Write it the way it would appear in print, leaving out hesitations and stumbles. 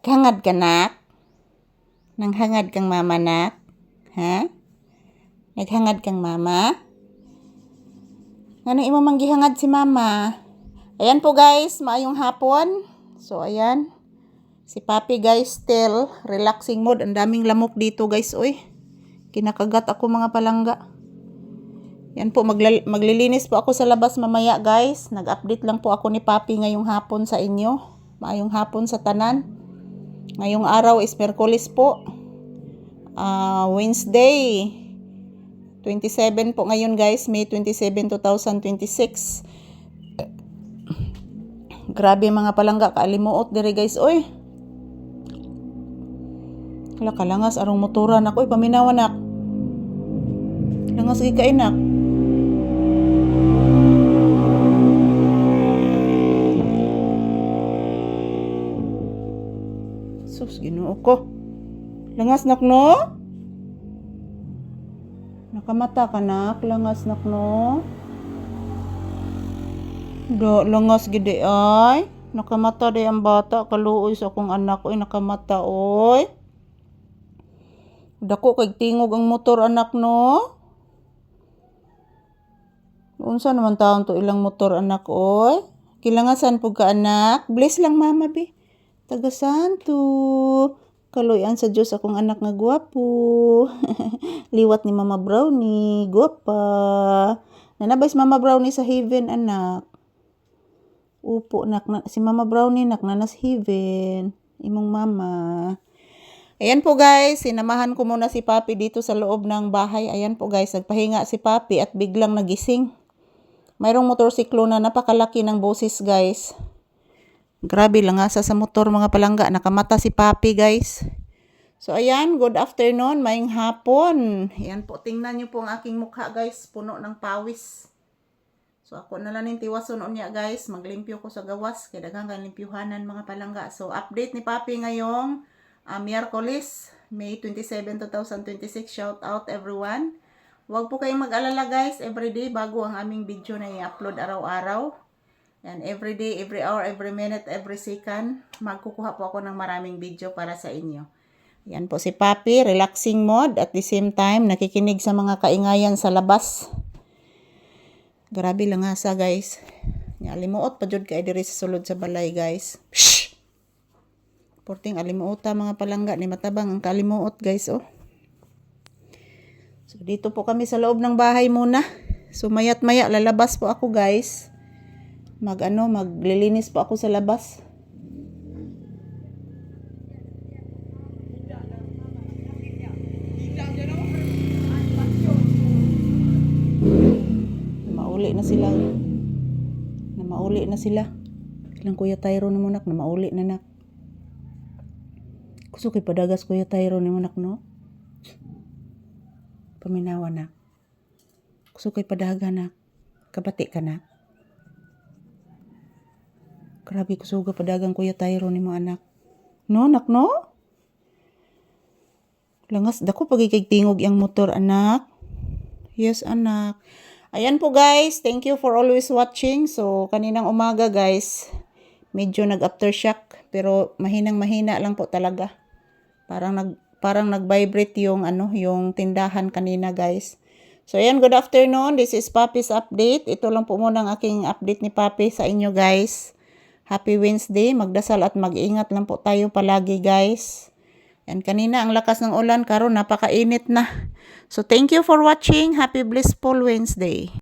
Naghangad ka, nak? Nanghangad kang mama, nak? Ha? Naghangad kang mama? Ano imo manggihangad si mama? Ayan po guys, maayong hapon. So ayan, si Papi guys still relaxing mode. Ang daming lamok dito guys, oy. Kinakagat ako mga palangga. Yan po, maglilinis po ako sa labas mamaya guys. Nag-update lang po ako ni Papi ngayong hapon sa inyo. Maayong hapon sa tanan. Ngayong araw is Miyerkules po. Wednesday. 27 po ngayon guys, May 27, 2026. Grabe mga palangga, kaalimuot dire guys, oy. Hala, kalangas arong motoran ako, paminawan nak. Langas gi kay nak. Sus, Ginoo ko. Langas nak no? Nakamata ka nak, langas nak no? Langas gidi ay. Nakamata day ang bata, kaluoy sa akong anak oy, nakamata oy. Dako kay tingog ang motor anak no? Unsa naman taon to ilang motor anak oy? Kilangasan pug ka anak. Bless lang mama be. Taga Santo. Kaloyan sa Diyos akong anak nga gwapo. Liwat ni Mama Brownie. Gwapa. Nanabay si Mama Brownie sa heaven anak. Upo nak si Mama Brownie nak nanas heaven. Imong mama. Ayan po guys, sinamahan ko muna si Papi dito sa loob ng bahay. Ayan po guys, nagpahinga si Papi at biglang nagising. Mayroong motorsiklo na napakalaki ng boses guys. Grabe lang asa sa motor mga palangga. Nakamata si Papi guys. So ayan, good afternoon, maayong hapon. Ayan po, tingnan nyo po ang aking mukha guys. Puno ng pawis. So ako na lang yung tiwason niya guys. Maglimpyo ko sa gawas. Kaya daghang limpyuhanan mga palangga. So update ni Papi ngayong Miyerkules, May 27, 2026. Shout out everyone. Huwag po kayong mag-alala guys. Everyday bago ang aming video na i-upload araw-araw. And every day, every hour, every minute, every second, magkukuha po ako ng maraming video para sa inyo. Yan po si Papi, relaxing mode. At the same time, nakikinig sa mga kaingayan sa labas. Grabe lang asa guys. Alimuot pa jud kay diri sa sulod sa balay guys. Shh! Porting alimuota mga palangga. Ni matabang ang kalimuot guys oh. So dito po kami sa loob ng bahay muna. So mayat maya lalabas po ako guys. Maglilinis po ako sa labas. Mauli na sila. Ilang Kuya Tyro ni mo nak, na mauli na nak. Kuso kay padagas Kuya Tyro ni mo nak no? Paminawa na. Kuso kay padaga nak. Kabati ka na. Grabe ko suga padagang Kuya Tyro ni mo anak. No, nak no? Langas dako pagikigtingog yang motor anak. Yes anak. Ayan po guys, thank you for always watching. So kaninang umaga guys, medyo nag-aftershock pero mahina lang po talaga. Parang nag-vibrate yung yung tindahan kanina guys. So ayan, good afternoon. This is Papi's update. Ito lang po muna ang aking update ni Papi sa inyo guys. Happy Wednesday. Magdasal at mag-ingat lang po tayo palagi guys. And kanina ang lakas ng ulan, karon napakainit na. So thank you for watching. Happy blissful Wednesday.